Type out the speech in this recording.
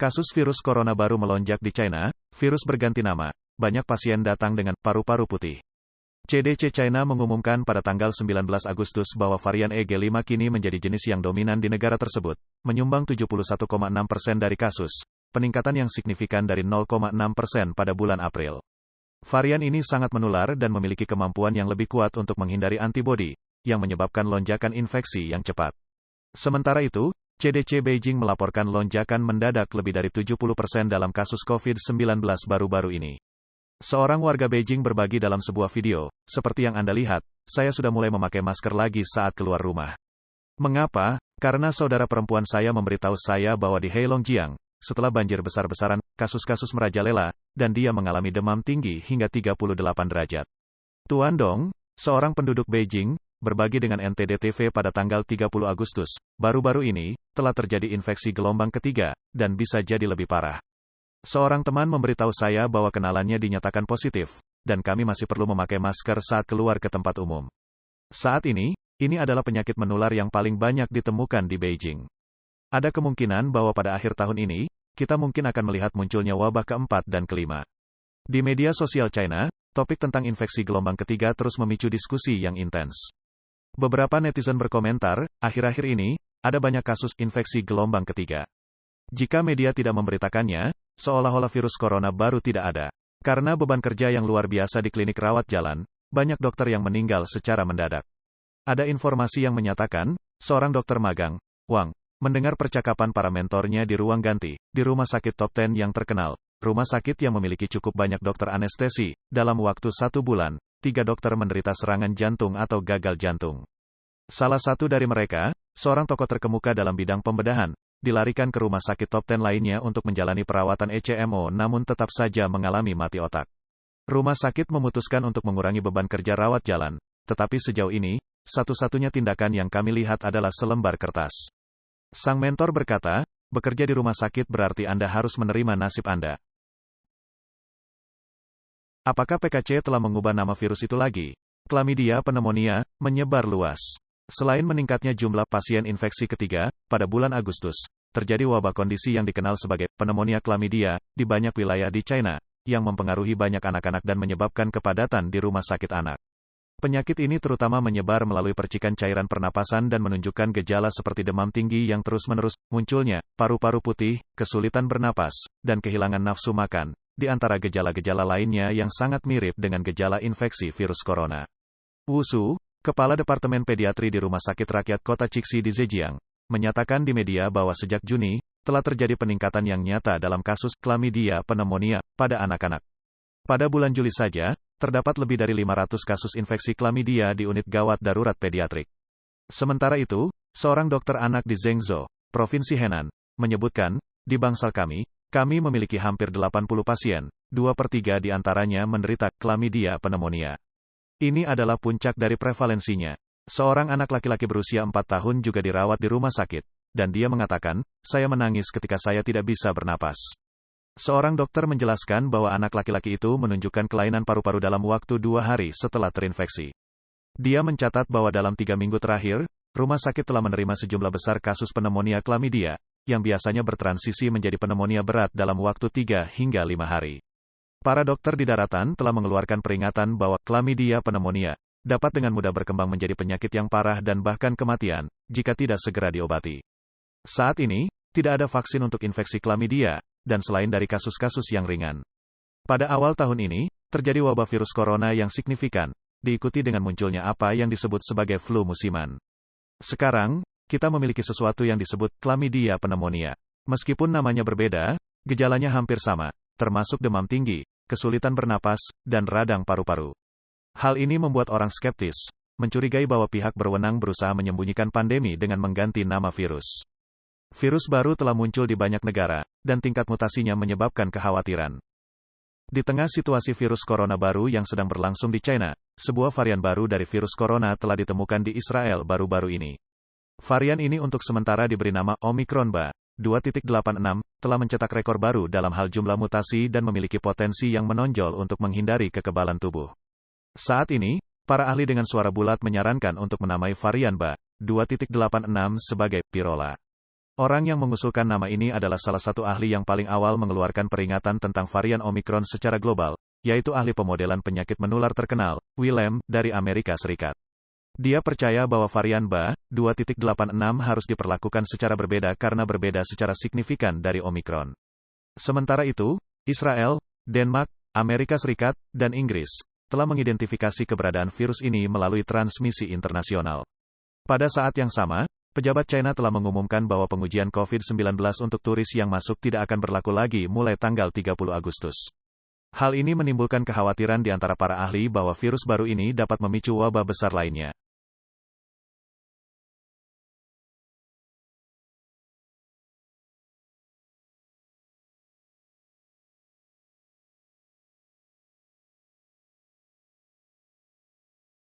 Kasus virus corona baru melonjak di China, virus berganti nama, banyak pasien datang dengan paru-paru putih. CDC China mengumumkan pada tanggal 19 Agustus bahwa varian EG5 kini menjadi jenis yang dominan di negara tersebut, menyumbang 71,6% dari kasus, peningkatan yang signifikan dari 0,6% pada bulan April. Varian ini sangat menular dan memiliki kemampuan yang lebih kuat untuk menghindari antibodi, yang menyebabkan lonjakan infeksi yang cepat. Sementara itu, CDC Beijing melaporkan lonjakan mendadak lebih dari 70% dalam kasus COVID-19 baru-baru ini. Seorang warga Beijing berbagi dalam sebuah video, seperti yang Anda lihat, saya sudah mulai memakai masker lagi saat keluar rumah. Mengapa? Karena saudara perempuan saya memberitahu saya bahwa di Heilongjiang, setelah banjir besar-besaran, kasus-kasus merajalela, dan dia mengalami demam tinggi hingga 38 derajat. Tuan Dong, seorang penduduk Beijing, berbagi dengan NTD TV pada tanggal 30 Agustus, baru-baru ini, telah terjadi infeksi gelombang ketiga, dan bisa jadi lebih parah. Seorang teman memberitahu saya bahwa kenalannya dinyatakan positif, dan kami masih perlu memakai masker saat keluar ke tempat umum. Saat ini adalah penyakit menular yang paling banyak ditemukan di Beijing. Ada kemungkinan bahwa pada akhir tahun ini, kita mungkin akan melihat munculnya wabah keempat dan kelima. Di media sosial China, topik tentang infeksi gelombang ketiga terus memicu diskusi yang intens. Beberapa netizen berkomentar, akhir-akhir ini, ada banyak kasus infeksi gelombang ketiga. Jika media tidak memberitakannya, seolah-olah virus corona baru tidak ada. Karena beban kerja yang luar biasa di klinik rawat jalan, banyak dokter yang meninggal secara mendadak. Ada informasi yang menyatakan, seorang dokter magang, Wang, mendengar percakapan para mentornya di ruang ganti, di rumah sakit top 10 yang terkenal, rumah sakit yang memiliki cukup banyak dokter anestesi, dalam waktu 1 bulan. 3 dokter menderita serangan jantung atau gagal jantung. Salah satu dari mereka, seorang tokoh terkemuka dalam bidang pembedahan, dilarikan ke rumah sakit top 10 lainnya untuk menjalani perawatan ECMO namun tetap saja mengalami mati otak. Rumah sakit memutuskan untuk mengurangi beban kerja rawat jalan, tetapi sejauh ini, satu-satunya tindakan yang kami lihat adalah selembar kertas. Sang mentor berkata, bekerja di rumah sakit berarti Anda harus menerima nasib Anda. Apakah PKC telah mengubah nama virus itu lagi? Chlamydia pneumonia menyebar luas. Selain meningkatnya jumlah pasien infeksi ketiga, pada bulan Agustus, terjadi wabah kondisi yang dikenal sebagai pneumonia chlamydia di banyak wilayah di China, yang mempengaruhi banyak anak-anak dan menyebabkan kepadatan di rumah sakit anak. Penyakit ini terutama menyebar melalui percikan cairan pernapasan dan menunjukkan gejala seperti demam tinggi yang terus-menerus, munculnya paru-paru putih, kesulitan bernapas, dan kehilangan nafsu makan. Di antara gejala-gejala lainnya yang sangat mirip dengan gejala infeksi virus corona. Wu Su, Kepala Departemen Pediatri di Rumah Sakit Rakyat Kota Cixi di Zhejiang, menyatakan di media bahwa sejak Juni, telah terjadi peningkatan yang nyata dalam kasus chlamydia pneumonia pada anak-anak. Pada bulan Juli saja, terdapat lebih dari 500 kasus infeksi chlamydia di unit gawat darurat pediatrik. Sementara itu, seorang dokter anak di Zhengzhou, Provinsi Henan, menyebutkan, di bangsal kami memiliki hampir 80 pasien, 2/3 di antaranya menderita chlamydia pneumonia. Ini adalah puncak dari prevalensinya. Seorang anak laki-laki berusia 4 tahun juga dirawat di rumah sakit, dan dia mengatakan, saya menangis ketika saya tidak bisa bernapas. Seorang dokter menjelaskan bahwa anak laki-laki itu menunjukkan kelainan paru-paru dalam waktu 2 hari setelah terinfeksi. Dia mencatat bahwa dalam 3 minggu terakhir, rumah sakit telah menerima sejumlah besar kasus pneumonia chlamydia, yang biasanya bertransisi menjadi pneumonia berat dalam waktu 3 hingga 5 hari. Para dokter di daratan telah mengeluarkan peringatan bahwa chlamydia pneumonia dapat dengan mudah berkembang menjadi penyakit yang parah dan bahkan kematian, jika tidak segera diobati. Saat ini, tidak ada vaksin untuk infeksi chlamydia, dan selain dari kasus-kasus yang ringan. Pada awal tahun ini, terjadi wabah virus corona yang signifikan, diikuti dengan munculnya apa yang disebut sebagai flu musiman. Sekarang, kita memiliki sesuatu yang disebut chlamydia pneumonia. Meskipun namanya berbeda, gejalanya hampir sama, termasuk demam tinggi, kesulitan bernapas, dan radang paru-paru. Hal ini membuat orang skeptis, mencurigai bahwa pihak berwenang berusaha menyembunyikan pandemi dengan mengganti nama virus. Virus baru telah muncul di banyak negara, dan tingkat mutasinya menyebabkan kekhawatiran. Di tengah situasi virus corona baru yang sedang berlangsung di China, sebuah varian baru dari virus corona telah ditemukan di Israel baru-baru ini. Varian ini untuk sementara diberi nama Omicron BA.2.86, telah mencetak rekor baru dalam hal jumlah mutasi dan memiliki potensi yang menonjol untuk menghindari kekebalan tubuh. Saat ini, para ahli dengan suara bulat menyarankan untuk menamai varian BA.2.86 sebagai Pirola. Orang yang mengusulkan nama ini adalah salah satu ahli yang paling awal mengeluarkan peringatan tentang varian Omicron secara global, yaitu ahli pemodelan penyakit menular terkenal, Willem, dari Amerika Serikat. Dia percaya bahwa varian BA.2.86 harus diperlakukan secara berbeda karena berbeda secara signifikan dari Omicron. Sementara itu, Israel, Denmark, Amerika Serikat, dan Inggris telah mengidentifikasi keberadaan virus ini melalui transmisi internasional. Pada saat yang sama, pejabat China telah mengumumkan bahwa pengujian COVID-19 untuk turis yang masuk tidak akan berlaku lagi mulai tanggal 30 Agustus. Hal ini menimbulkan kekhawatiran di antara para ahli bahwa virus baru ini dapat memicu wabah besar lainnya.